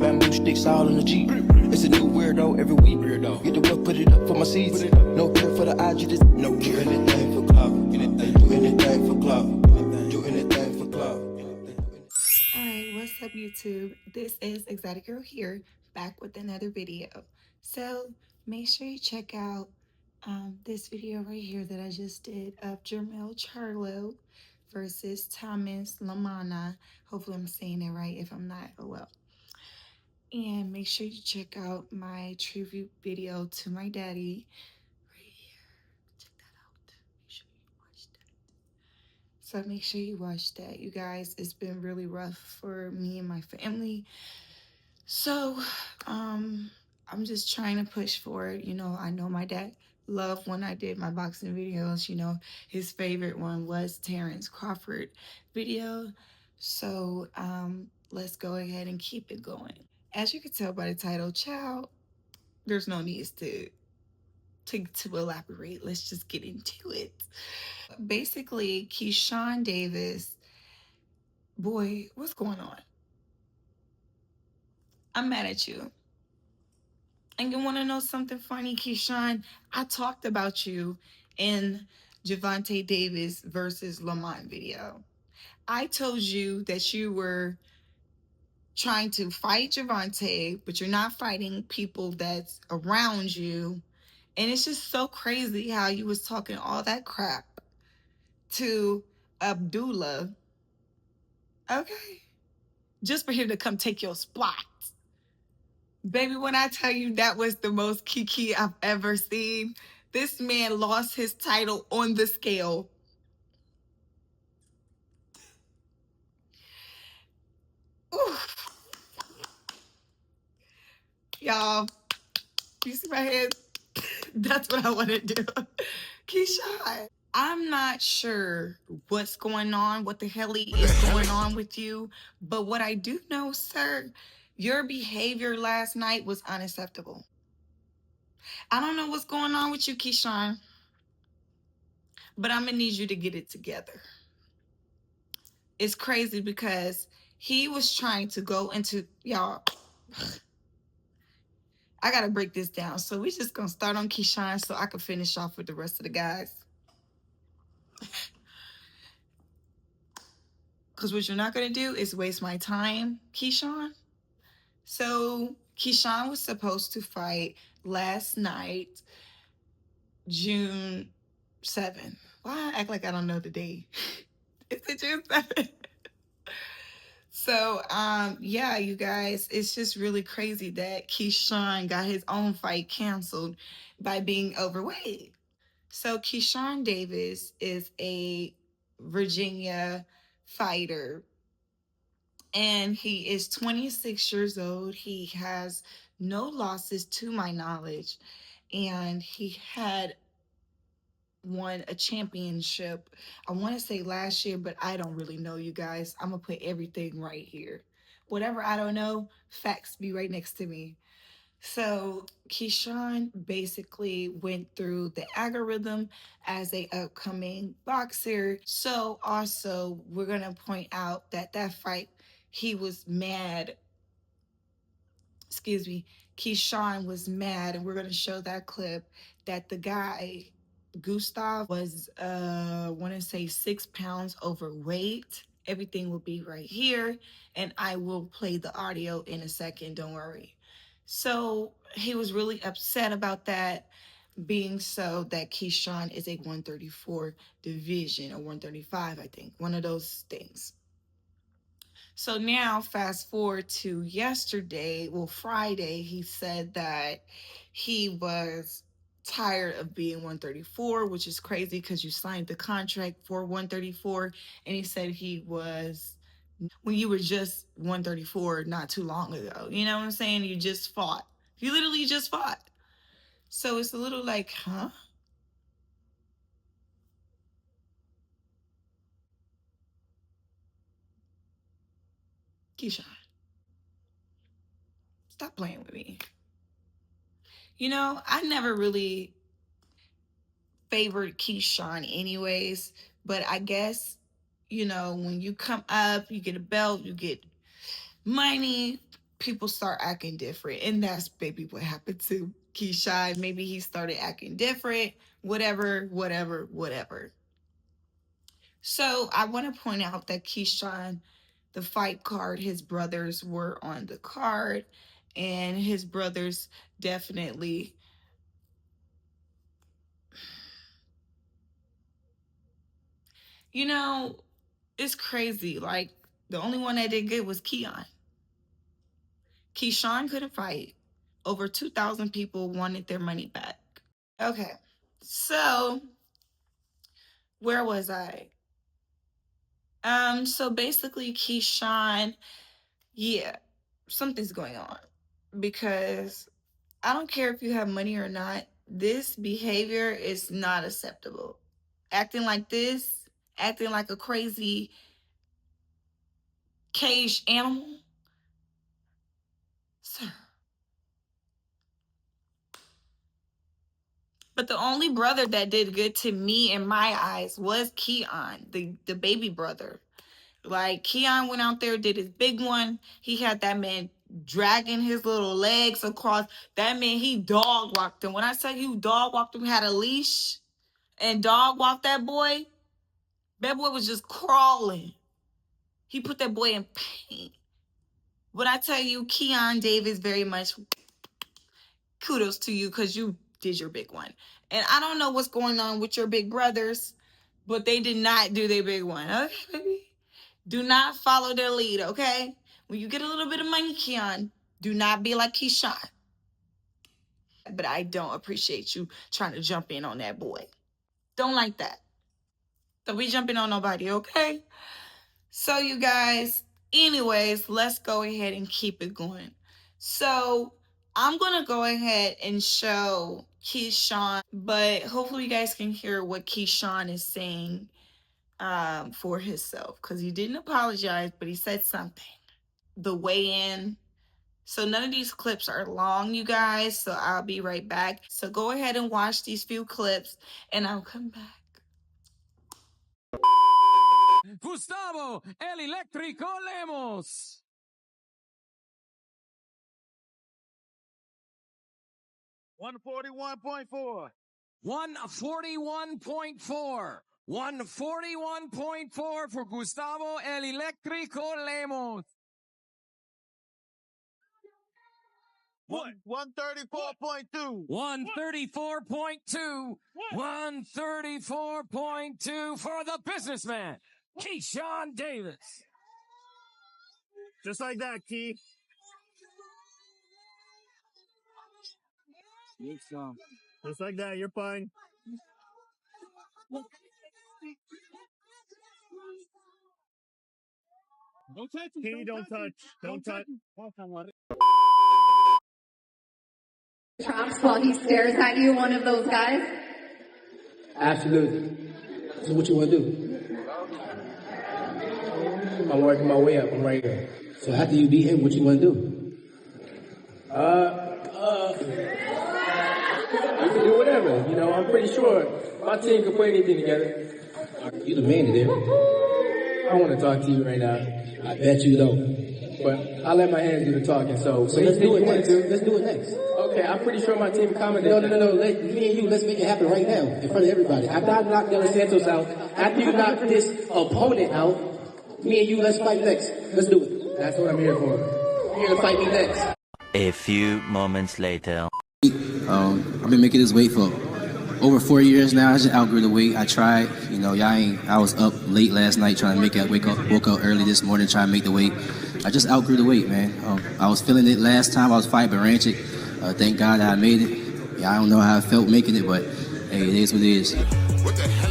bamboo sticks all in the Jeep. It's a new weirdo every week. Get the work, put it up for my seeds. No care for the IG, just no care. Anything for clout. Do anything for clout. Do anything for clout. Alright, what's up YouTube? This is Exotic Girl here, back with another video. So make sure you check out this video right here that I just did of Jeremia Charlo versus Thomas Lamana. Hopefully I'm saying it right. If I'm not, oh well. And make sure you check out my tribute video to my daddy right here. Check that out. Make sure you watch that. So make sure you watch that. You guys, it's been really rough for me and my family. So I'm just trying to push forward. You know, I know my dad loved when I did my boxing videos. You know, his favorite one was Terrence Crawford video. So let's go ahead and keep it going. As you can tell by the title, child, there's no need to elaborate. Let's just get into it. Basically, Keyshawn Davis, boy, what's going on? I'm mad at you. And you want to know something funny, Keyshawn? I talked about you in Gervonta Davis versus Lamont video. I told you that you were trying to fight Gervonta, but you're not fighting people that's around you. And it's just so crazy how you was talking all that crap to Abdullah, okay, just for him to come take your spot. Baby, when I tell you that was the most kiki I've ever seen, this man lost his title on the scale. Oof. Y'all, you see my head? That's what I want to do. Keyshawn, I'm not sure what's going on, what the hell is going on with you, but what I do know, sir, your behavior last night was unacceptable. I don't know what's going on with you, Keyshawn, but I'm gonna need you to get it together. It's crazy because he was trying to go into, y'all, I gotta break this down. So we just gonna start on Keyshawn so I can finish off with the rest of the guys. Because what you're not gonna do is waste my time, Keyshawn. So Keyshawn was supposed to fight last night, June 7th. Why I act like I don't know the day? Is it June 7th? So, yeah, you guys, it's just really crazy that Keyshawn got his own fight canceled by being overweight. So, Keyshawn Davis is a Virginia fighter, and he is 26 years old. He has no losses to my knowledge, and he had won a championship, I want to say last year, but I don't really know, you guys. I'm gonna put everything right here. Whatever I don't know, facts be right next to me. So Keyshawn basically went through the algorithm as a upcoming boxer. So also we're gonna point out that that fight, he was mad. Excuse me, Keyshawn was mad, and we're gonna show that clip that the guy Gustav was want to say 6 pounds overweight. Everything will be right here, and I will play the audio in a second, don't worry. So he was really upset about that, being so that Keyshawn is a 134 division or 135, I think, one of those things. So now, fast forward to yesterday, well, Friday, he said that he was tired of being 134, which is crazy because you signed the contract for 134. And he said he was, when you were just 134 not too long ago. You know what I'm saying? You just fought. You literally just fought. So it's a little like, huh? Keyshawn, stop playing with me. You know, I never really favored Keyshawn anyways, but I guess, you know, when you come up, you get a belt, you get money, people start acting different. And that's maybe what happened to Keyshawn. Maybe he started acting different, whatever. So I want to point out that Keyshawn, the fight card, his brothers were on the card, and his brothers definitely, you know, it's crazy. Like, the only one that did good was Keon. Keyshawn couldn't fight. Over 2,000 people wanted their money back. Okay, so where was I? So basically Keyshawn, yeah, something's going on, because I don't care if you have money or not, this behavior is not acceptable. Acting like this, acting like a crazy caged animal, sir. But the only brother that did good to me in my eyes was Keon, the baby brother. Like, Keon went out there, did his big one. He had that man dragging his little legs across. That man, he dog walked him. When I say you dog walked him, had a leash and dog walked that boy was just crawling. He put that boy in pain. But I tell you, Keon Davis, very much kudos to you, because you did your big one. And I don't know what's going on with your big brothers, but they did not do their big one. Okay, baby? Do not follow their lead, okay? When you get a little bit of money, Keon, do not be like Keyshawn. But I don't appreciate you trying to jump in on that boy. Don't like that. Don't be jumping on nobody, okay? So, you guys, anyways, let's go ahead and keep it going. So, I'm going to go ahead and show Keyshawn, but hopefully you guys can hear what Keyshawn is saying for himself, because he didn't apologize, but he said something. The weigh-in. So none of these clips are long, you guys, so I'll be right back. So go ahead and watch these few clips, and I'll come back. Gustavo El Eléctrico Lemos. 141.4. 141.4. 141.4 for Gustavo El Eléctrico Lemos. 134.2. 134.2. 134.2 for the businessman, Keyshawn Davis. Just like that, Key. Just like that, you're fine. Don't touch him. Key, don't touch. Don't touch. Chops while he stares at you, one of those guys? Absolutely. So what you want to do? I'm working my way up. I'm right here. So after you beat him, what you want to do? You can do whatever. You know, I'm pretty sure my team can put anything together. You the man today. I want to talk to you right now. I bet you don't. But I'll let my hands do the talking. So let's do it next. Let's do it next. Okay, I'm pretty sure my team accommodates. No. Me and you, let's make it happen right now in front of everybody. After I knock De Los Santos out, after you knock this opponent out, me and you, let's fight next. Let's do it. That's what I'm here for. You're here to fight me next. A few moments later. I've been making this weight for over 4 years now. I just outgrew the weight. I tried, you know, I was up late last night trying to make it. Woke up early this morning trying to make the weight. I just outgrew the weight, man. I was feeling it last time I was fighting Baranchik. Thank God I made it. Yeah, I don't know how I felt making it, but hey, it is what it is. What the hell?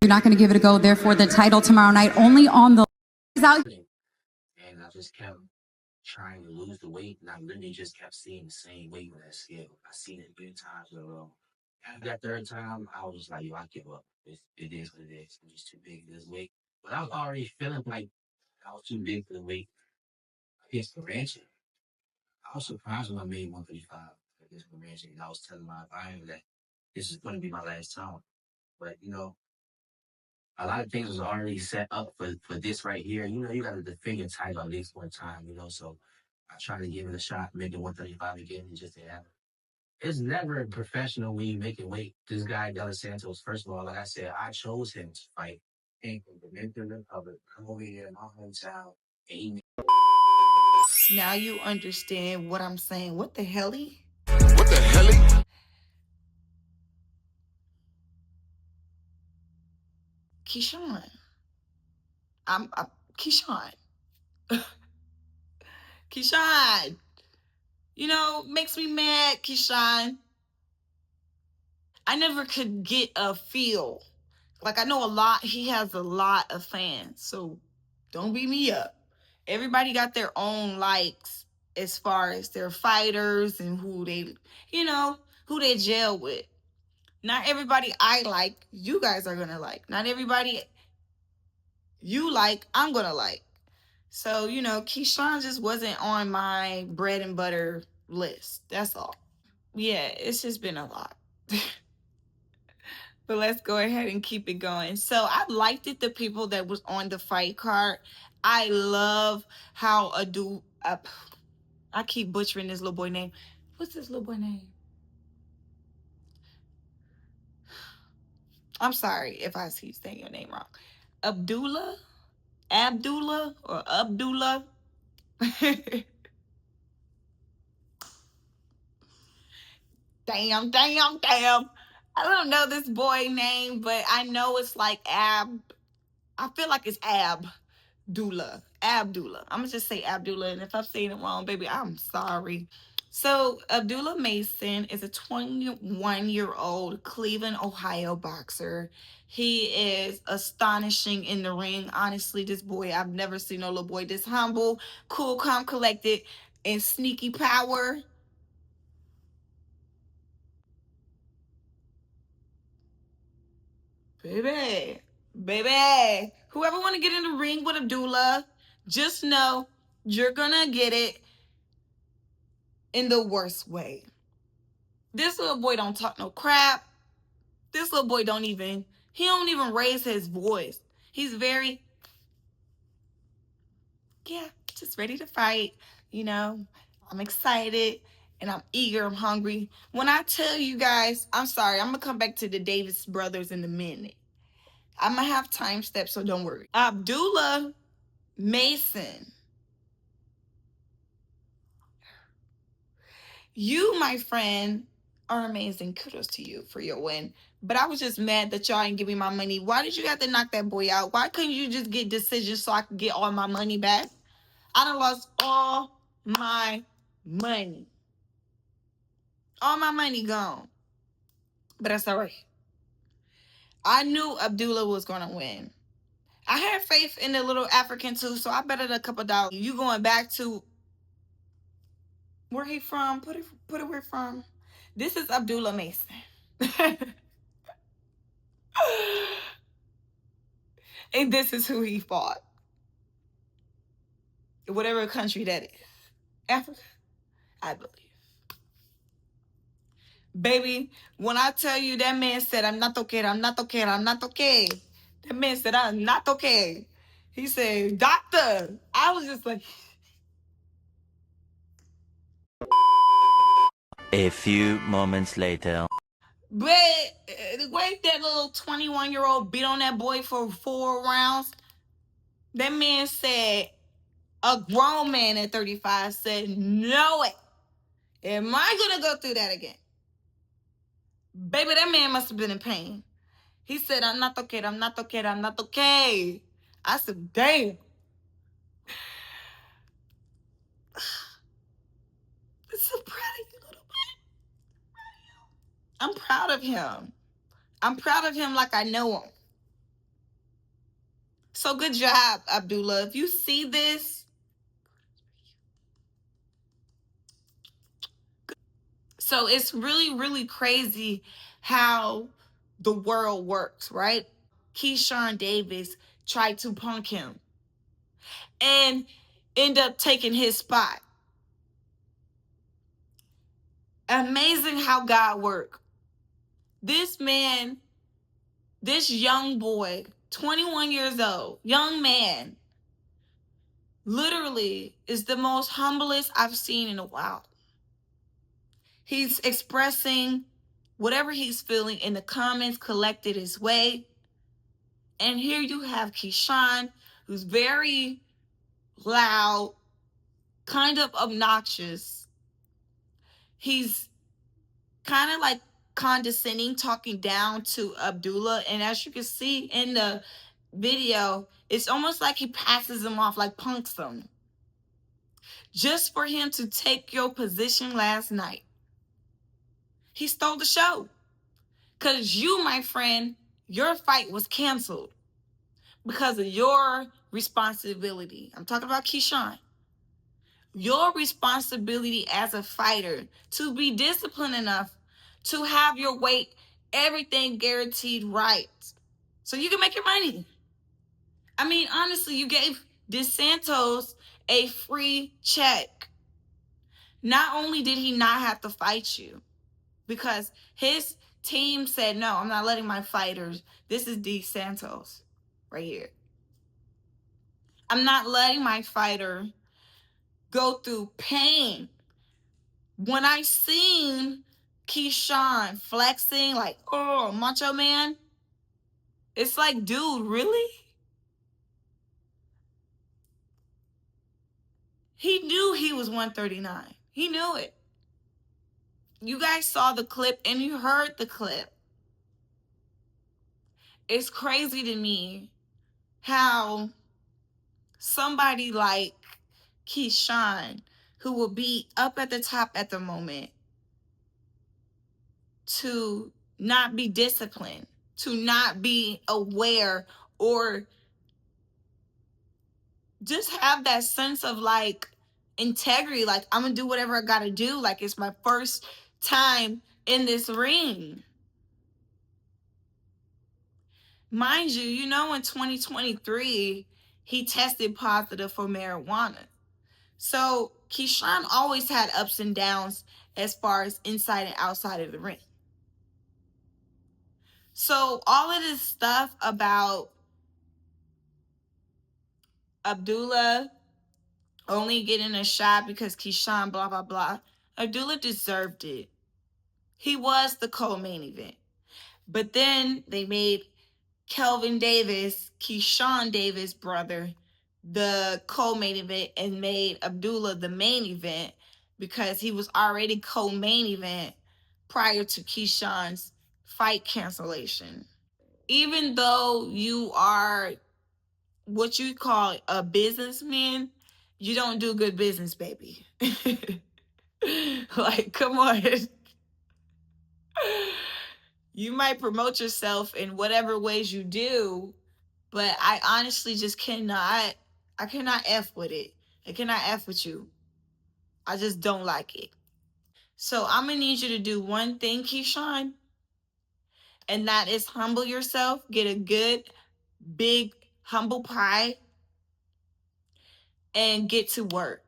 You're not going to give it a go, therefore the title tomorrow night only on the... And I just kept trying to lose the weight, and I literally just kept seeing the same weight on that scale. I seen it 3 times in a row. After that 3rd time, I was just like, yo, I give up. It is what it is. I'm just too big for this weight. But I was already feeling like I was too big for the weight against Baranchik. I was surprised when I made 135 against Baranchik, and I was telling my advisor that this is going to be my last time. But, you know, a lot of things was already set up for this right here. You know, you got to defend your title at least one time, you know. So I try to give it a shot, make it 135 again, and just to have it. It's never professional when you make it weight. This guy, Della Santos, first of all, like I said, I chose him to fight. Came from the Dominican Republic, come over here in my hometown, and he Now you understand what I'm saying. What the hell? What the hell? Keyshawn. I'm Keyshawn. Keyshawn. You know, makes me mad, Keyshawn. I never could get a feel. Like, I know he has a lot of fans, so don't beat me up. Everybody got their own likes as far as their fighters and who they, who they gel with. Not everybody I like, you guys are gonna like. Not everybody you like, I'm gonna like. So, Keyshawn just wasn't on my bread and butter list. That's all. Yeah, it's just been a lot. But let's go ahead and keep it going. So I liked it, the people that was on the fight card. I love how I keep butchering this little boy name. What's this little boy name? I'm sorry if I keep saying your name wrong. Abdullah or Abdullah. Damn. I don't know this boy name, but I know it's like I feel like it's Abdullah. I'm gonna just say Abdullah, and if I'm saying it wrong, baby, I'm sorry. So Abdullah Mason is a 21-year-old Cleveland, Ohio boxer. He is astonishing in the ring. Honestly, this boy, I've never seen no little boy this humble, cool, calm, collected, and sneaky power. Baby, whoever want to get in the ring with Abdullah, just know you're gonna get it in the worst way. This little boy don't talk no crap. This little boy don't even raise his voice. He's very, just ready to fight. I'm excited and I'm eager, I'm hungry. When I tell you guys, I'm sorry, I'm gonna come back to the Davis brothers in a minute. I'm gonna have time steps, so don't worry. Abdullah Mason. You, my friend, are amazing. Kudos to you for your win. But I was just mad that y'all didn't give me my money. Why did you have to knock that boy out? Why couldn't you just get decisions so I could get all my money back? I done lost all my money. All my money gone. But that's all right. I knew Abdullah was going to win. I had faith in the little African too, so I betted a couple dollars. You going back to where he from? Put it where from. This is Abdullah Mason. And this is who he fought. Whatever country that is. Africa, I believe. Baby, when I tell you that man said, I'm not okay. That man said, I'm not okay. He said, doctor. I was just like. A few moments later. But the way that little 21-year-old beat on that boy for 4 rounds, that man said, a grown man at 35 said, no way. Am I going to go through that again? Baby, that man must have been in pain. He said, I'm not okay. I said, damn. I'm so proud of you, little man. I'm proud of him. I'm proud of him like I know him. So good job, Abdullah. If you see this, so it's really, really crazy how the world works, right? Keyshawn Davis tried to punk him and end up taking his spot. Amazing how God works. This man, this young boy, 21 years old, young man, literally is the most humblest I've seen in a while. He's expressing whatever he's feeling in the comments, collected his way. And here you have Keyshawn, who's very loud, kind of obnoxious. He's kind of like condescending, talking down to Abdullah. And as you can see in the video, it's almost like he passes him off, like punks him. Just for him to take your position last night. He stole the show. Because you, my friend, your fight was canceled because of your responsibility. I'm talking about Keyshawn. Your responsibility as a fighter to be disciplined enough to have your weight, everything guaranteed right. So you can make your money. I mean, honestly, you gave DeSantos a free check. Not only did he not have to fight you, because his team said, no, I'm not letting my fighters. This is DeSantos right here. I'm not letting my fighter go through pain. When I seen Keyshawn flexing like, oh, Macho Man, it's like, dude, really? He knew he was 139. He knew it. You guys saw the clip and you heard the clip. It's crazy to me how somebody like Keyshawn, who will be up at the top at the moment, to not be disciplined, to not be aware, or just have that sense of like integrity, like I'm gonna do whatever I gotta do, like it's my first time in this ring. Mind you, you know, in 2023 he tested positive for marijuana. So Keyshawn always had ups and downs as far as inside and outside of the ring. So all of this stuff about Abdullah only getting a shot because Keyshawn blah, blah, blah. Abdullah deserved it. He was the co-main event. But then they made Kelvin Davis, Keyshawn Davis' brother, the co-main event and made Abdullah the main event because he was already co-main event prior to Keyshawn's fight cancellation. Even though you are what you call a businessman, you don't do good business, baby. Like, come on. You might promote yourself in whatever ways you do, but I honestly just cannot F with it. I cannot F with you. I just don't like it. So I'm going to need you to do one thing, Keyshawn, and that is humble yourself. Get a good, big, humble pie and get to work.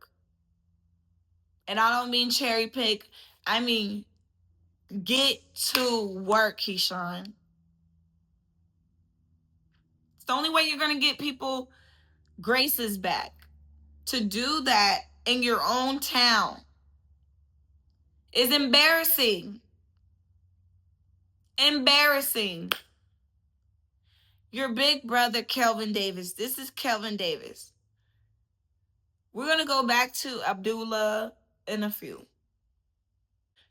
And I don't mean cherry pick. I mean, get to work, Keyshawn. It's the only way you're going to get people graces back. To do that in your own town is embarrassing. Embarrassing. Your big brother, Kelvin Davis. This is Kelvin Davis. We're going to go back to Abdullah in a few.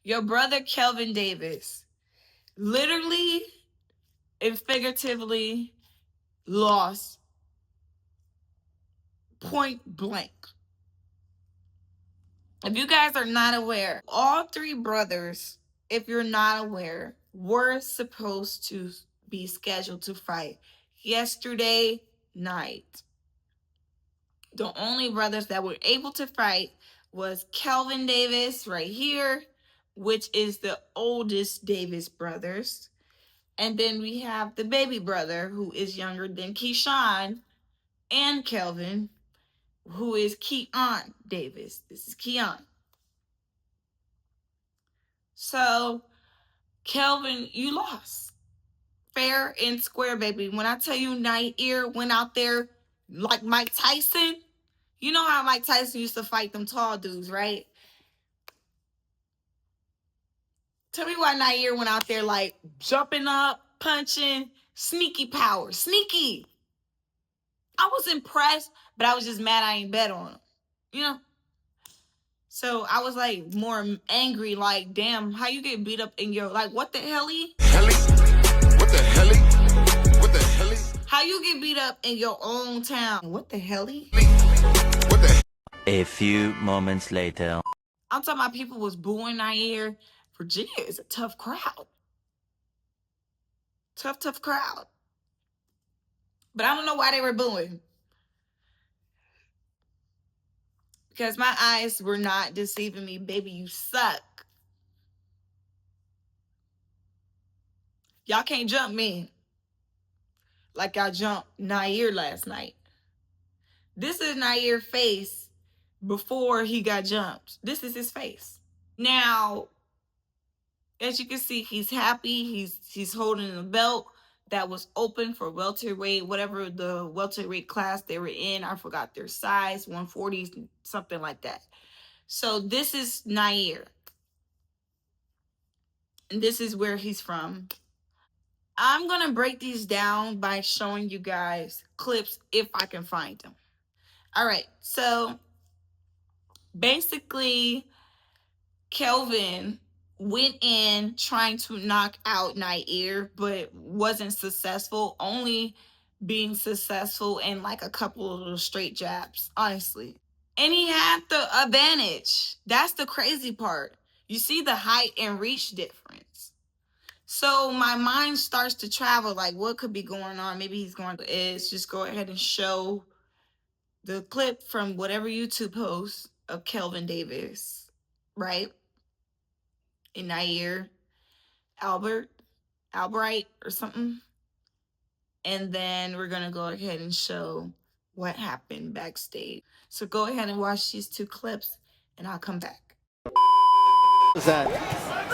Your brother, Kelvin Davis, literally and figuratively lost point blank. If you guys are not aware, all three brothers, if you're not aware, were supposed to be scheduled to fight yesterday night. The only brothers that were able to fight was Kelvin Davis right here, which is the oldest Davis brothers. And then we have the baby brother, who is younger than Keyshawn and Kelvin, who is Keon Davis. This is Keon. So, Kelvin, you lost. Fair and square, baby. When I tell you Nahir went out there like Mike Tyson, you know how Mike Tyson used to fight them tall dudes, right? Tell me why Nahir went out there like jumping up, punching, sneaky power. Sneaky. I was impressed, but I was just mad I ain't bet on him. You know? So I was like more angry, like, damn, how you get beat up in your, like, what the helly? What the helly? What the helly? How you get beat up in your own town? What the helly? What the A few moments later. I'm talking about people was booing Nahir. Virginia is a tough crowd. Tough crowd. But I don't know why they were booing. Because my eyes were not deceiving me. Baby, you suck. Y'all can't jump me like I jumped Nahir last night. This is Nahir's face before he got jumped. This is his face. Now, as you can see, he's happy. He's holding a belt that was open for welterweight, whatever the welterweight class they were in. I forgot their size, 140, something like that. So this is Nahir. And this is where he's from. I'm going to break these down by showing you guys clips if I can find them. All right. So basically, Kelvin went in trying to knock out Nahir, but wasn't successful, only being successful in like a couple of straight jabs, honestly. And he had the advantage. That's the crazy part. You see the height and reach difference. So my mind starts to travel, like what could be going on? Maybe he's going to is just go ahead and show the clip from whatever YouTube post of Kelvin Davis, right? And Nahir Albright or something. And then we're going to go ahead and show what happened backstage. So go ahead and watch these two clips and I'll come back. Is that?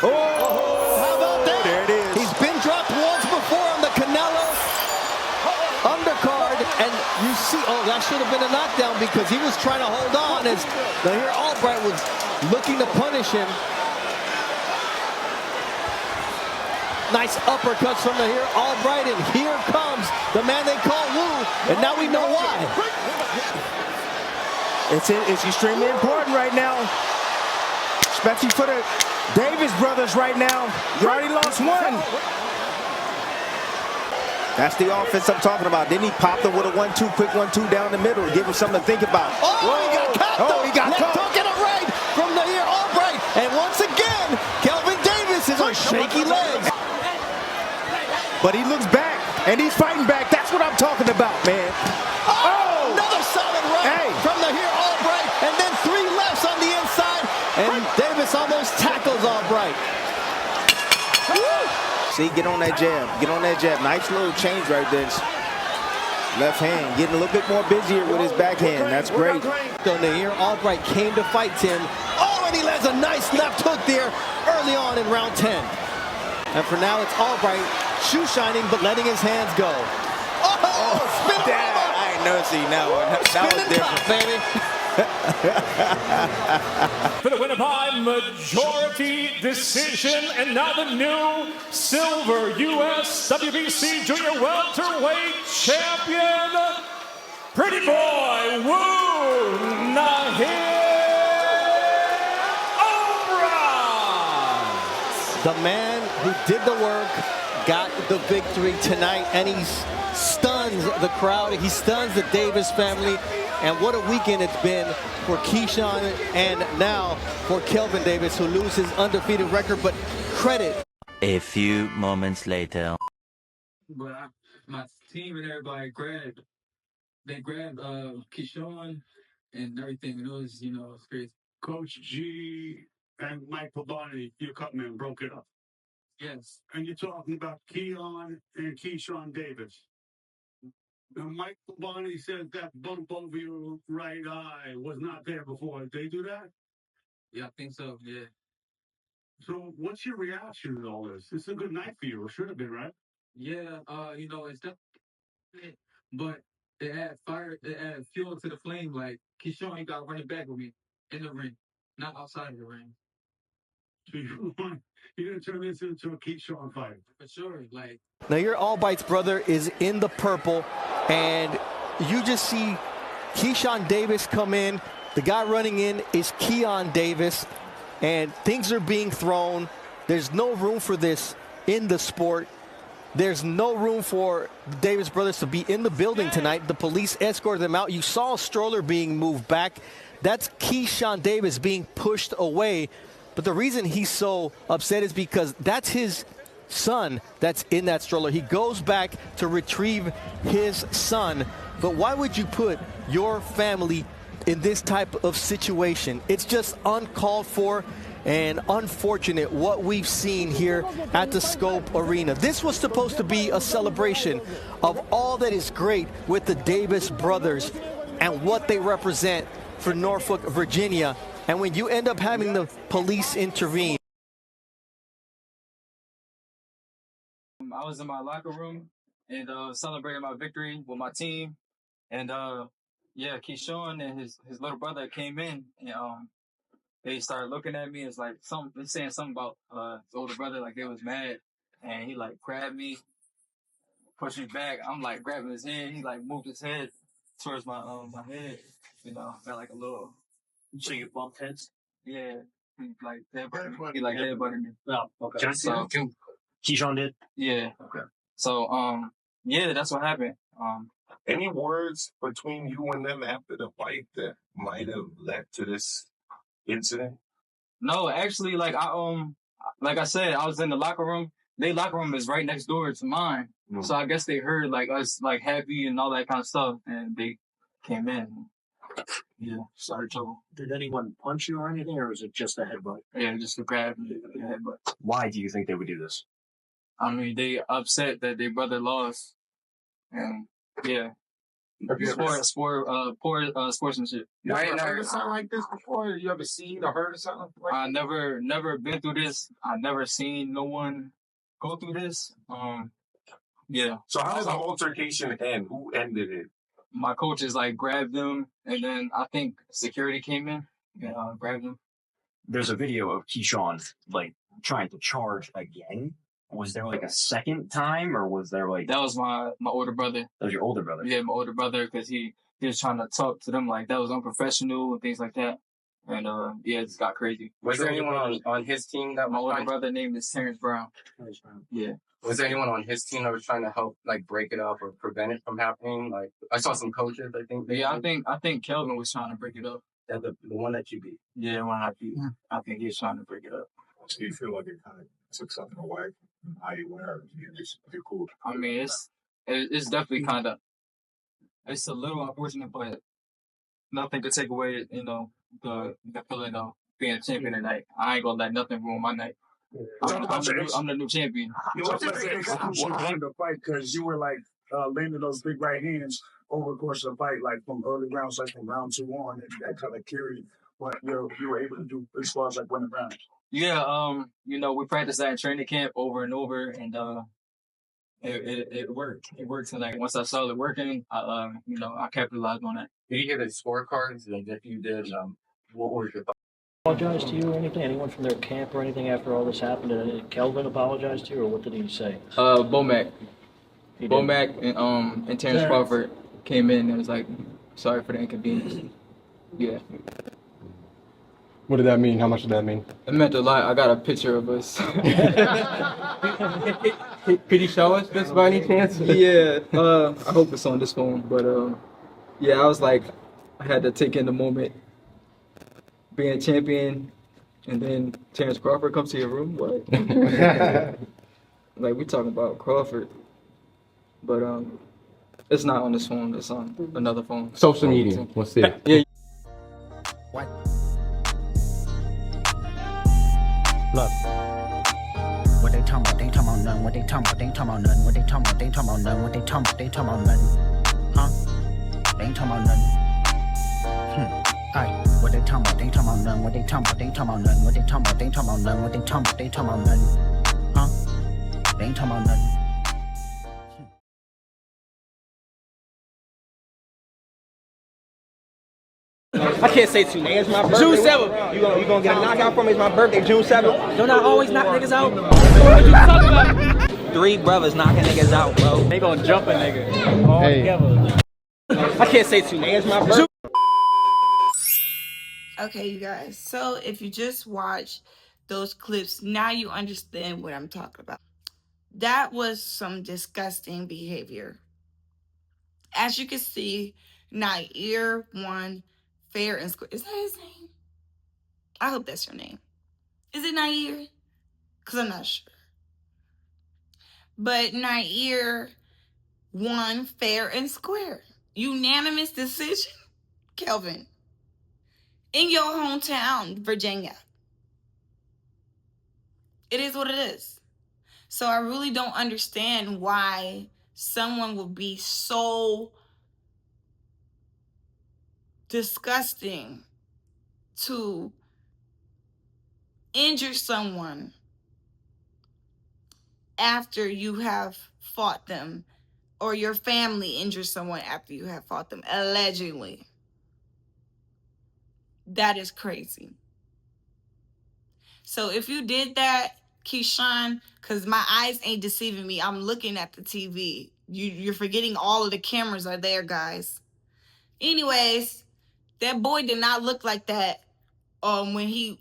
Oh, how about that? There it is. He's been dropped once before on the Canelo undercard, and you see, oh, that should have been a knockdown because he was trying to hold on as Nahir Albright was looking to punish him. Nice uppercuts from Nahir Albright, and here comes the man they call Wu, and now we know why. It's extremely important right now, especially for the Davis brothers right now. You already lost one. That's the offense I'm talking about. Then he popped him with a 1-2, quick 1-2 down the middle to give him something to think about. Oh, he got caught. Oh, he got caught. Left hook and a right from Nahir Albright. And once again, Kelvin Davis is on shaky legs. But he looks back, and he's fighting back. That's what I'm talking about, man. Oh! Another solid right from Nahir Albright. And then 3 lefts on the inside. And Davis almost tackles Albright. See, get on that jab. Get on that jab. Nice little change right there. Left hand, getting a little bit more busier with his backhand. That's great. So Nahir Albright came to fight Tim. Oh, and he lands a nice left hook there early on in round 10. And for now, it's Albright shoe shining, but letting his hands go. Oh, spin I ain't noticing that one. That was different, baby. For the winner by majority decision, and now the new silver US WBC Junior Welterweight Champion, Pretty Boy Wu Nahir Albright. The man who did the work got the victory tonight, and he stuns the crowd. He stuns the Davis family. And what a weekend it's been for Keyshawn and now for Kelvin Davis, who loses his undefeated record, but credit. A few moments later. But my team and everybody grabbed Keyshawn and everything. And it was, it's crazy. Coach G and Mike Pavani, your cut man, broke it up. Yes. And you're talking about Keon and Keyshawn Davis. Now, Mike Pavani said that bump over your right eye was not there before. Did they do that? Yeah, I think so, yeah. So what's your reaction to all this? It's a good night for you, or should have been, right? Yeah, you know, it's definitely, but it add fire, it add fuel to the flame. Like Keyshawn, you got running back with me in the ring, not outside of the ring. So you didn't turn this into a Keyshawn fight. For sure, like. Nahir Albright's brother is in the purple, and you just see Keyshawn Davis come in. The guy running in is Keon Davis, and things are being thrown. There's no room for this in the sport. There's no room for the Davis brothers to be in the building tonight. The police escorted them out. You saw a stroller being moved back. That's Keyshawn Davis being pushed away. But the reason he's so upset is because that's his son that's in that stroller. He goes back to retrieve his son. But why would you put your family in this type of situation? It's just uncalled for and unfortunate what we've seen here at the Scope Arena. This was supposed to be a celebration of all that is great with the Davis brothers and what they represent for Norfolk, Virginia. And when you end up having the police intervene. I was in my locker room and celebrating my victory with my team. And yeah, Keyshawn and his little brother came in and they started looking at me. It's like they're saying something about his older brother, like they was mad. And he like grabbed me, pushed me back. I'm like grabbing his hand. He like moved his head towards my head. You know, got like a little. So you bumped heads? Yeah. Like headbutted. He like headbutted me. Oh, okay. So, Keyshawn did? Yeah. Okay. So yeah, that's what happened. Any words between you and them after the fight that might have led to this incident? No, actually, like I said, I was in the locker room. Their locker room is right next door to mine. So I guess they heard like us like happy and all that kind of stuff, and they came in. Yeah, started trouble. Did anyone punch you or anything, or was it just a headbutt? Yeah, just a grab and a headbutt. Why do you think they would do this? I mean, they upset that their brother lost, and yeah. Poor sportsmanship. You ever heard something like this before? You ever seen or heard of something like I never been through this. I never seen no one go through this. Yeah. So how does the altercation end? Who ended it? My coaches like grabbed them, and then I think security came in and grabbed them. There's a video of Keyshawn like trying to charge again. Was there like a second time, or was there like... That was my older brother. That was your older brother? Yeah, my older brother, because he was trying to talk to them like that was unprofessional and things like that. And yeah, it just got crazy. Was there anyone on his team that my older brother name is Terrence Brown? Terrence Brown. Yeah. Was there anyone on his team that was trying to help like break it up or prevent it from happening? Like I saw some coaches, I think. Yeah, I think Kelvin was trying to break it up. That the one that you beat. Yeah, the one I beat. I think he was trying to break it up. So you feel like it kind of took something away from how you were? You're cool. I mean, it's definitely kind of, it's a little unfortunate, but nothing to take away, you know, the feeling of being a champion tonight. I ain't gonna let nothing ruin my night. I'm the new champion. What do you think won the fight? Because you were like landing those big right hands over the course of the fight, like from early rounds, like from round 2 on, and that kind of carried what you were able to do as far as like winning rounds. Yeah, you know, we practiced that in training camp over and over, and it worked. It worked tonight. Once I saw it working, you know, I capitalized on that. Did you hear the scorecards? Like if you did, what were your thoughts? Apologize to you or anything? Anyone from their camp or anything after all this happened? Did Kelvin apologize to you, or what did he say? Bomac and Terrence Crawford came in and was like, sorry for the inconvenience. Yeah. What did that mean? How much did that mean? It meant a lot. I got a picture of us. Could you show us this by any chance? Yeah. I hope it's on this phone, but yeah, I was like, I had to take in the moment. Being champion, and then Terrence Crawford comes to your room. What? Like we talking about Crawford, but it's not on this phone. It's on another phone. Social media. What's it? Yeah. What? Look. What they talking about? They talking about none. What they talking about? They talking about none. What they talking about? They talking about none. What they talking about? They talking about none. Huh? They ain't talking about none. Aye. What they talking about? They talking about none. What they talking about? They talking about none. What they talking about? They talking about none. What they talking about? They talking about none. Huh? They ain't talking about none. I can't say too much. It's my birthday. June 7th. You gonna get a knockout from me? It's my birthday, June 7th. Don't I always knock niggas out? What you talking about? 3 brothers knocking niggas out, bro. They gonna jump a nigga all together. I can't say too much. It's my birthday. Okay, you guys. So if you just watch those clips, now you understand what I'm talking about. That was some disgusting behavior. As you can see, Nahir won fair and square. Is that his name? I hope that's your name. Is it Nahir? Because I'm not sure. But Nahir won fair and square. Unanimous decision, Kelvin. In your hometown, Virginia. It is what it is. So I really don't understand why someone would be so disgusting to injure someone after you have fought them, or your family injures someone after you have fought them, allegedly. That is crazy. So if you did that, Keyshawn, because my eyes ain't deceiving me, I'm looking at the TV. You're forgetting all of the cameras are there, guys. Anyways, that boy did not look like that when he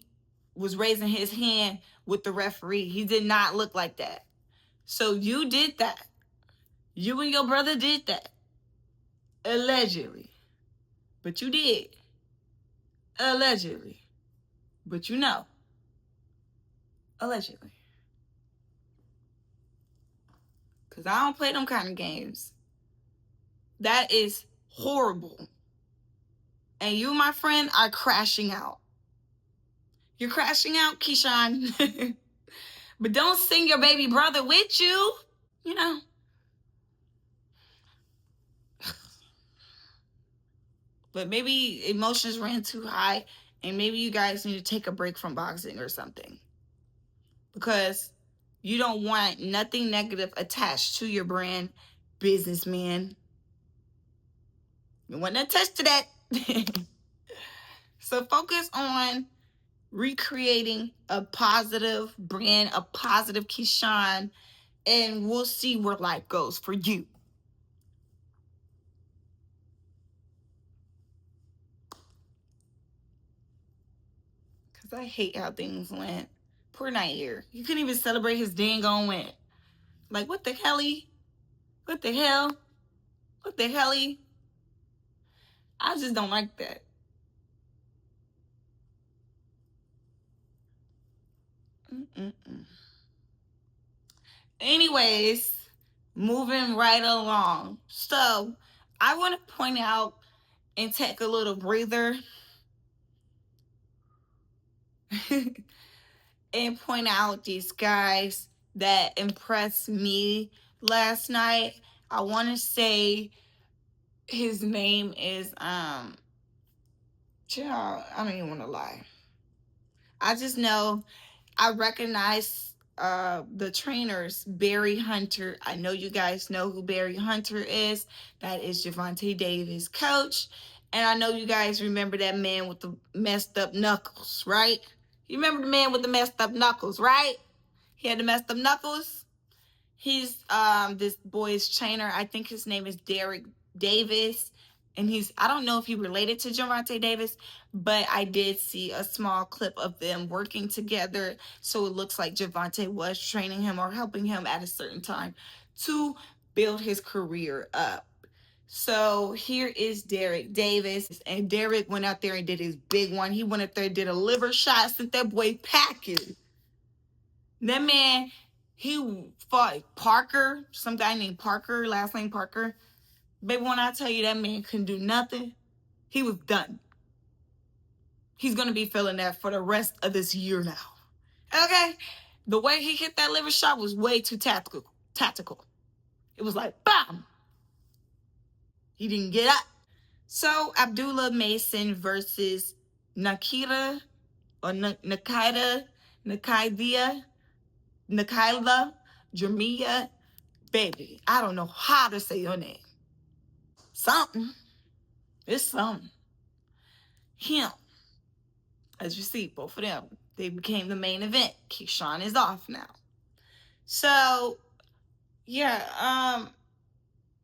was raising his hand with the referee. He did not look like that. So you did that. You and your brother did that. Allegedly. But you did. Allegedly. But you know. Allegedly. Because I don't play them kind of games. That is horrible. And you, my friend, are crashing out. You're crashing out, Keyshawn. But don't sing your baby brother with you. You know. But maybe emotions ran too high, and maybe you guys need to take a break from boxing or something. Because you don't want nothing negative attached to your brand, businessman. You want to attach to that. So focus on recreating a positive brand, a positive Keyshawn, and we'll see where life goes for you. Because I hate how things went. Poor Nahir. You couldn't even celebrate his dang on win. Like, what the helly? What the hell? What the helly? I just don't like that. Anyways, moving right along. So, I want to point out and take a little breather and point out these guys that impressed me last night. I want to say his name is child, I don't even want to lie. I just know I recognize the trainers, Barry Hunter. I know you guys know who Barry Hunter is. That is Gervonta Davis' coach. And I know you guys remember that man with the messed up knuckles, right? You remember the man with the messed up knuckles, right? He had the messed up knuckles. He's this boy's trainer. I think his name is Derek Davis. And I don't know if he related to Gervonta Davis, but I did see a small clip of them working together. So it looks like Gervonta was training him or helping him at a certain time to build his career up. So here is Derek Davis. And Derek went out there and did his big one. He went out there and did a liver shot, sent that boy packing. That man, he fought Parker, some guy named Parker, last name Parker. Baby, when I tell you that man couldn't do nothing, he was done. He's going to be feeling that for the rest of this year now. Okay? The way he hit that liver shot was way too tactical. It was like, bam! He didn't get up. So, Abdullah Mason versus Nakathila, or Nakathila, Jeremia, baby. I don't know how to say your name. Something. It's something. him. As you see, both of them, they became the main event. Keyshawn is off now. So, yeah,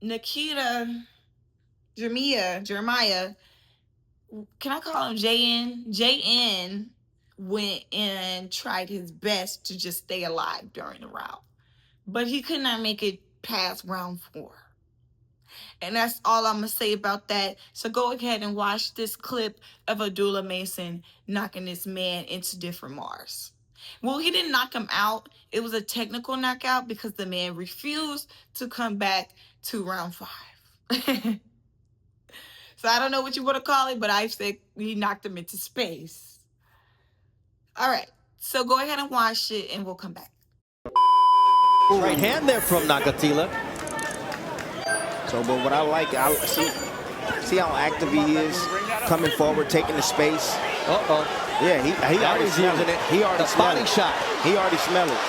Nakathila, Jeremia, can I call him JN? JN went and tried his best to just stay alive during the round, but he could not make it past round 4. And that's all I'm going to say about that. So go ahead and watch this clip of Abdullah Mason knocking this man into different Mars. Well, he didn't knock him out. It was a technical knockout because the man refused to come back to round 5. So I don't know what you want to call it, but I said he knocked him into space. All right. So go ahead and watch it and we'll come back. Right hand there from Nakathila. So, but what I like, I see how active he is, coming forward, taking the space. Uh-oh. Yeah, he already using it. He already the body shot. He already smelled it.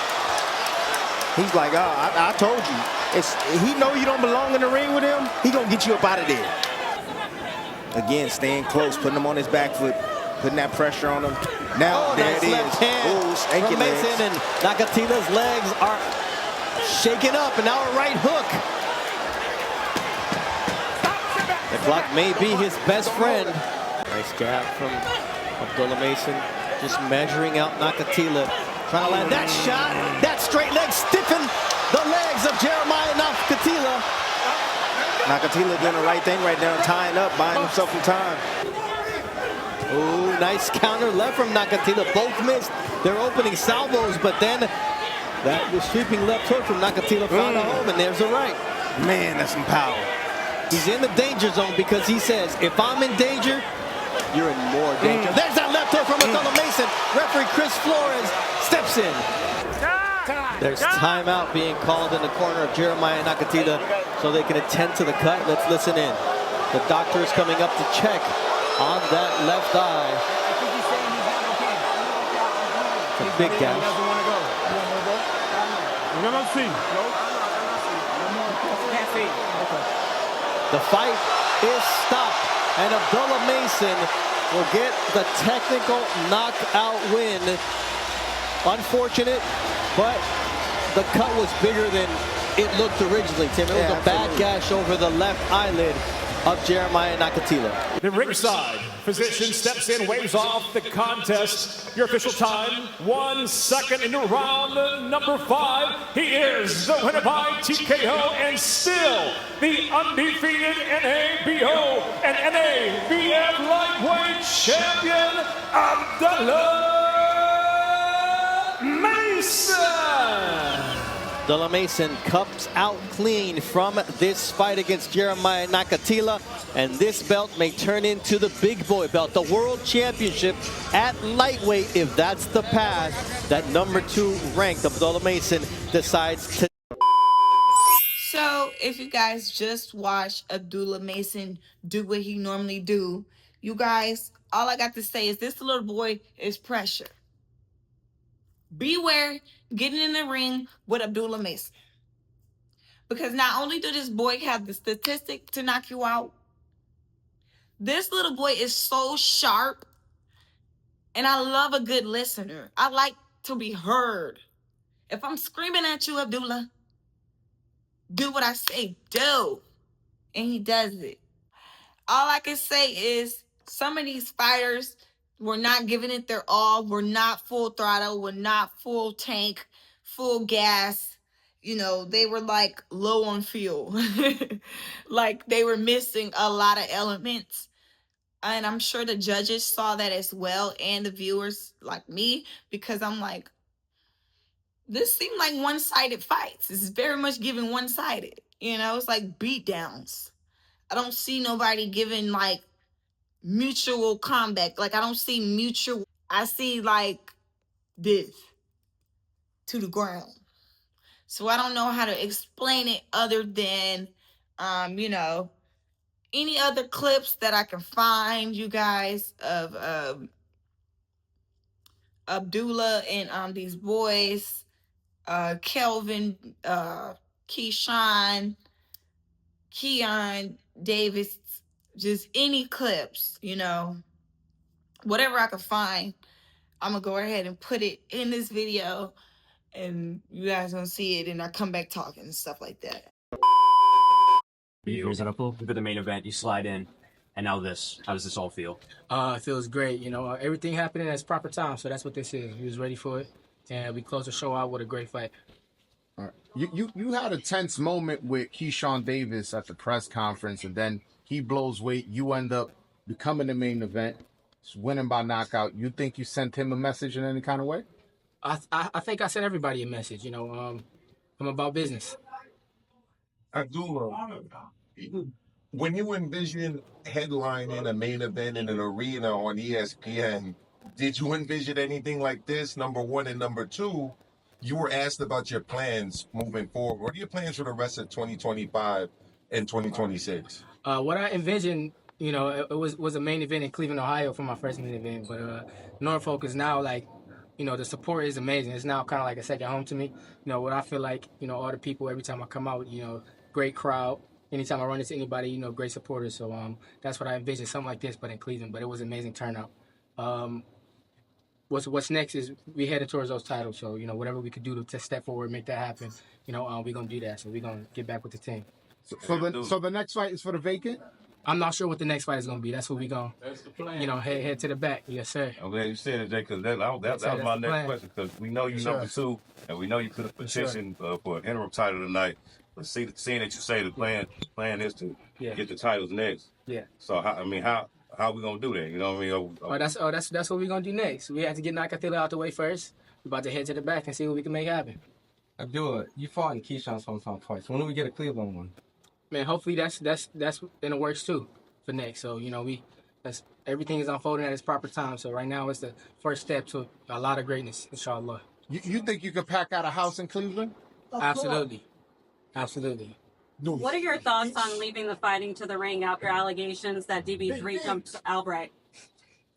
He's like, oh, I told you. He know you don't belong in the ring with him. He gonna get you up out of there. Again, staying close, putting him on his back foot, putting that pressure on him. Now, there nice it is. Left hand from Mason, and Nakathila's legs are shaking up, and now a right hook. The clock may be his best friend. Nice jab from Abdullah Mason, just measuring out Nakathila. Trying to land that shot. That straight leg stiffened the legs of Jeremia Nakathila. Nakathila doing the right thing right now, tying up, buying himself some time. Ooh, nice counter left from Nakathila. Both missed their opening salvos, but then that was sweeping left hook from Nakathila found a home, and there's a right. Man, that's some power. He's in the danger zone because he says, if I'm in danger, you're in more danger. There's that left hook from Abdullah Mason. Referee Chris Flores steps in. There's timeout being called in the corner of Jeremia Nakathila so they can attend to the cut. Let's listen in. The doctor is coming up to check on that left eye. It's a big gash. The fight is stopped, and Abdullah Mason will get the technical knockout win. Unfortunate, but the cut was bigger than it looked originally, Tim. It was a bad gash over the left eyelid of Jeremia Nakathila. The ringside physician steps in, waves off the contest. Your official time, 1 second into round number 5. He is the winner by TKO and still the undefeated NABO and NABF lightweight champion, Abdullah Mason. Abdullah Mason comes out clean from this fight against Jeremia Nakathila, and this belt may turn into the big boy belt, the World Championship at lightweight, if that's the path that number 2 ranked Abdullah Mason decides to. So if you guys just watch Abdullah Mason do what he normally do, you guys, all I got to say is this little boy is pressure. Beware getting in the ring with Abdullah Mason. Because not only do this boy have the statistic to knock you out, this little boy is so sharp. And I love a good listener. I like to be heard. If I'm screaming at you, Abdullah, do what I say, do. And he does it. All I can say is some of these fighters were not giving it their all, were not full throttle, were not full tank, full gas. You know, they were like low on fuel. Like they were missing a lot of elements. And I'm sure the judges saw that as well, and the viewers like me, because I'm like, this seemed like one-sided fights. This is very much giving one-sided. You know, it's like beatdowns. I don't see nobody giving like mutual combat. Like I don't see mutual. I see like this to the ground. So I don't know how to explain it other than, you know, any other clips that I can find, you guys, of Abdullah and these boys, Kelvin, Keyshawn Davis, just any clips, you know. whatever I can find, I'm gonna go ahead and put it in this video, and you guys gonna see it, and I come back talking and stuff like that. You for the main event, you slide in, and now this. How does this all feel? It feels great. You know, everything happening at its proper time, so that's what this is. We was ready for it, and we closed the show out with a great fight. All right. You had a tense moment with Keyshawn Davis at the press conference, and then he blows weight. You end up becoming the main event, winning by knockout. You think you sent him a message in any kind of way? I think I sent everybody a message. You know, I'm about business. Abdullah, when you envision headlining a main event in an arena on ESPN, did you envision anything like this, number one? And number two, you were asked about your plans moving forward. What are your plans for the rest of 2025 and 2026? What I envisioned, you know, it was a main event in Cleveland, Ohio for my first main event. But Norfolk is now like, you know, the support is amazing. It's now kind of like a second home to me. You know, what I feel like, you know, all the people, every time I come out, you know, great crowd. Anytime I run into anybody, you know, great supporters. So that's what I envisioned, something like this, but in Cleveland. But it was an amazing turnout. What's next is we headed towards those titles. So, you know, whatever we could do to step forward, make that happen, you know, we're going to do that. So we're going to get back with the team. So the next fight is for the vacant? I'm not sure what the next fight is going to be. That's what we're going to, you know, head to the back. Yes, sir. I'm glad you said it, Jay, because that was my next question. Because we know you're number two, and we know you could have petitioned for an interim title tonight. But seeing that you say the plan is to get the titles next. Yeah. So how we gonna do that? You know what I mean? That's what we're gonna do next. We have to get Nakathila out the way first. We're about to head to the back and see what we can make happen. Abdullah, you fought in Keyshawn's hometown twice. When do we get a Cleveland one? Man, hopefully that's in the works too for next. So, you know, everything is unfolding at its proper time. So right now it's the first step to a lot of greatness, inshallah. You think you could pack out a house in Cleveland? Absolutely. Absolutely. What are your thoughts on leaving the fighting to the ring after allegations that DB3 jumped Albright?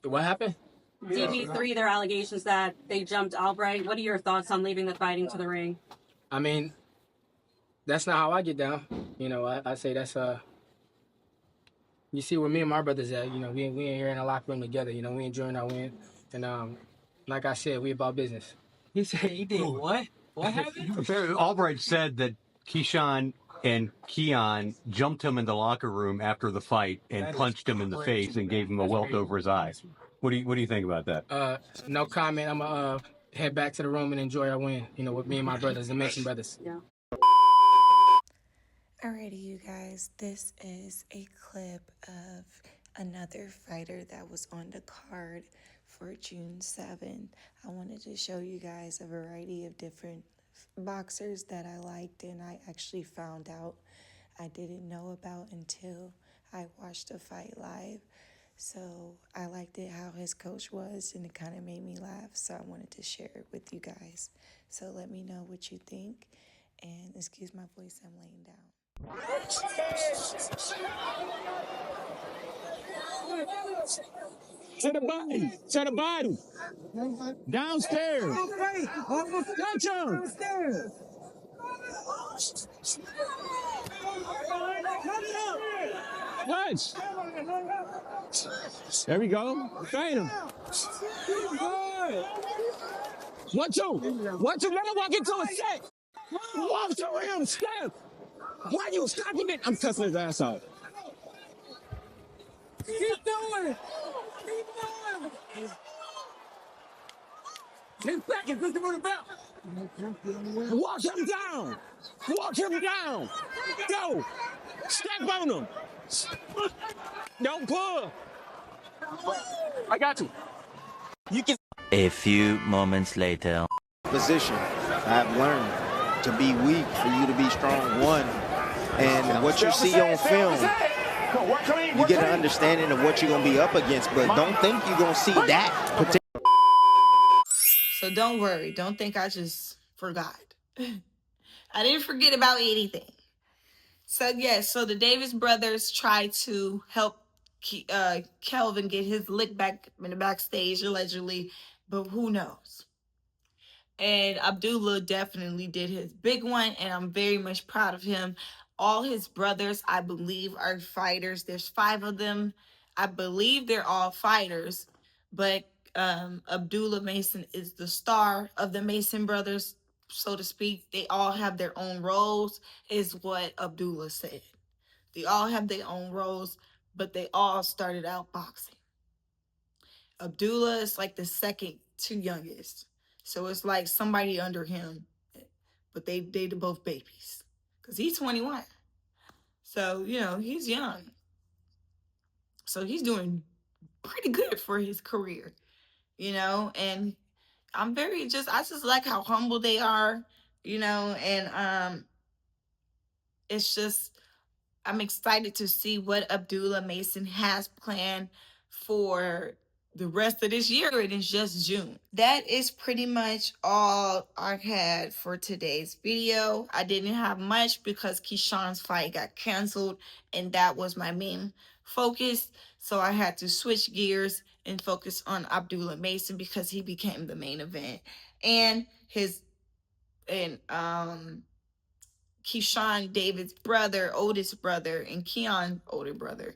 What happened? DB3, their allegations that they jumped Albright. What are your thoughts on leaving the fighting to the ring? I mean, that's not how I get down. You know, I say that's you see where me and my brothers at. You know, we ain't here in the locker room together. You know, we enjoying our win, and like I said, we about business. He said he did what? What happened? Albright said that Keyshawn and Keon jumped him in the locker room after the fight and punched him in the face and gave him a welt over his eye. What do you think about that? No comment. I'm gonna head back to the room and enjoy our win. You know, with me and my brothers, the Mason brothers. Yeah. Alrighty, you guys. This is a clip of another fighter that was on the card for June 7th. I wanted to show you guys a variety of different boxers that I liked, and I actually found out I didn't know about until I watched the fight live. So I liked it how his coach was, and it kind of made me laugh, so I wanted to share it with you guys. So let me know what you think, and excuse my voice, I'm laying down. To the body. To the body. Downstairs. Touch him. Touch. There we go. Fight him. 1, 2. 1, 2. Let him walk into a set. Walk to him. Step. Why you stopping it? I'm cussing his ass out. Keep doing. Keep doing. 10 seconds. Let's move the belt. Walk him down. Walk him down. Go. Step on him. Don't pull. I got you. You can. A few moments later. Position. I've learned to be weak for you to be strong. One. And what you see on film, you get an understanding of what you're going to be up against, but don't think you're going to see that. So don't worry. Don't think I just forgot. I didn't forget about anything. So, yes, so the Davis brothers tried to help Kelvin get his lick back in the backstage, allegedly, but who knows? And Abdullah definitely did his big one, and I'm very much proud of him. All his brothers, I believe, are fighters. There's 5 of them. I believe they're all fighters, but Abdullah Mason is the star of the Mason brothers, so to speak. They all have their own roles, is what Abdullah said. They all have their own roles, but they all started out boxing. Abdullah is like the second to youngest, so it's like somebody under him, but they both babies, because he's 21. So, you know, he's young. So he's doing pretty good for his career, you know, and I just like how humble they are, you know, and it's just, I'm excited to see what Abdullah Mason has planned for the rest of this year. It is just June. That is pretty much all I had for today's video. I didn't have much because Keyshawn's fight got canceled, and that was my main focus. So I had to switch gears and focus on Abdullah Mason because he became the main event. And Keyshawn Davis' brother, oldest brother, and Keon, older brother,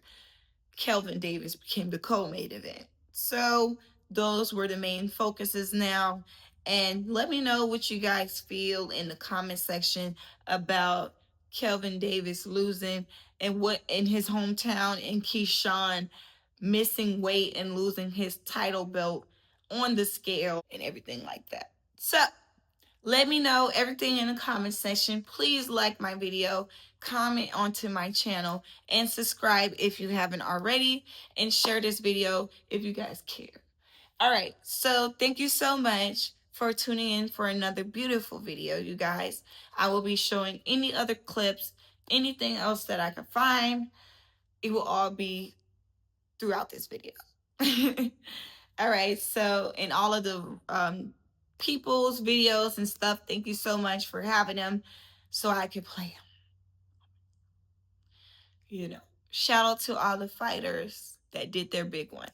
Kelvin Davis, became the co-main event. So those were the main focuses now. And let me know what you guys feel in the comment section about Kelvin Davis losing and what in his hometown, and Keyshawn missing weight and losing his title belt on the scale and everything like that. So let me know everything in the comment section. Please like my video, comment onto my channel, and subscribe if you haven't already, and share this video if you guys care. All right, so thank you so much for tuning in for another beautiful video, you guys. I will be showing any other clips, anything else that I can find. It will all be throughout this video. All right, so in all of the people's videos and stuff, thank you so much for having them so I can play them. You know, shout out to all the fighters that did their big one.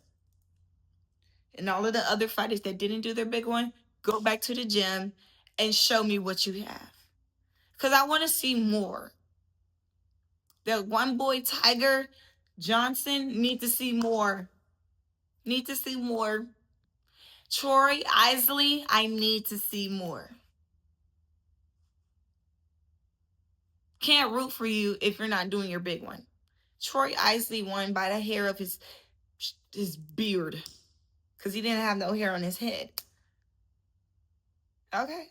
And all of the other fighters that didn't do their big one, go back to the gym and show me what you have. Because I want to see more. That one boy, Tiger Johnson, need to see more. Need to see more. Troy Isley, I need to see more. Can't root for you if you're not doing your big one. Troy Isley won by the hair of his beard, because he didn't have no hair on his head. Okay.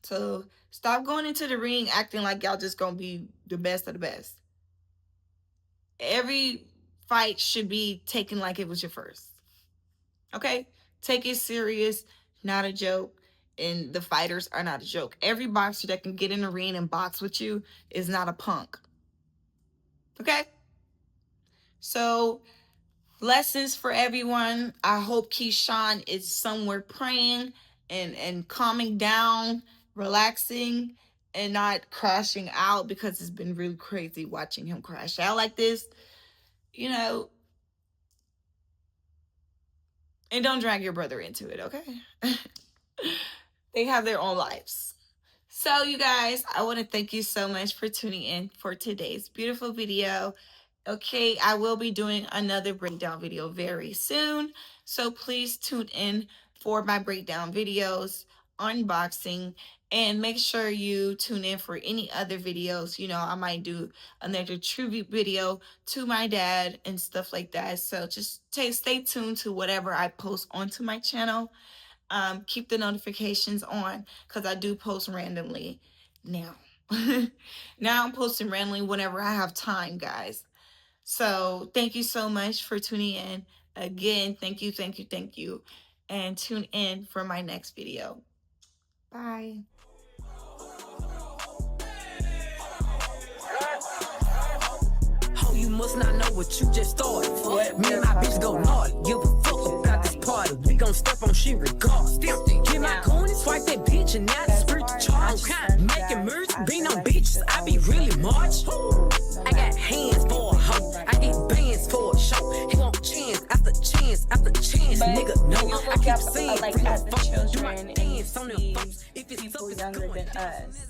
So stop going into the ring acting like y'all just gonna be the best of the best. Every fight should be taken like it was your first. Okay? Take it serious, not a joke. And the fighters are not a joke. Every boxer that can get in the ring and box with you is not a punk. Okay? So, lessons for everyone. I hope Keyshawn is somewhere praying and calming down, relaxing, and not crashing out, because it's been really crazy watching him crash out like this. You know, and don't drag your brother into it, okay? They have their own lives. So, you guys, I want to thank you so much for tuning in for today's beautiful video. Okay, I will be doing another breakdown video very soon. So please tune in for my breakdown videos, unboxing, and make sure you tune in for any other videos. You know, I might do another tribute video to my dad and stuff like that. So just stay tuned to whatever I post onto my channel. Keep the notifications on, because I do post randomly now. Now I'm posting randomly whenever I have time, guys. So thank you so much for tuning in. Again, thank you, thank you, thank you. And tune in for my next video. Bye. You must not know what you just started. Me and my bitch go naughty. Give a fuck about this party. We gon' step on shit regardless. Get my coin and swipe that bitch, and now the spirit to charge. Making moves, being on bitches, I be really march. I got hands for a hoe. I get bands for a show. He want chance after chance after chance. Nigga, no, I keep saying, like as the children do my dance on them and folks. If it's people younger than us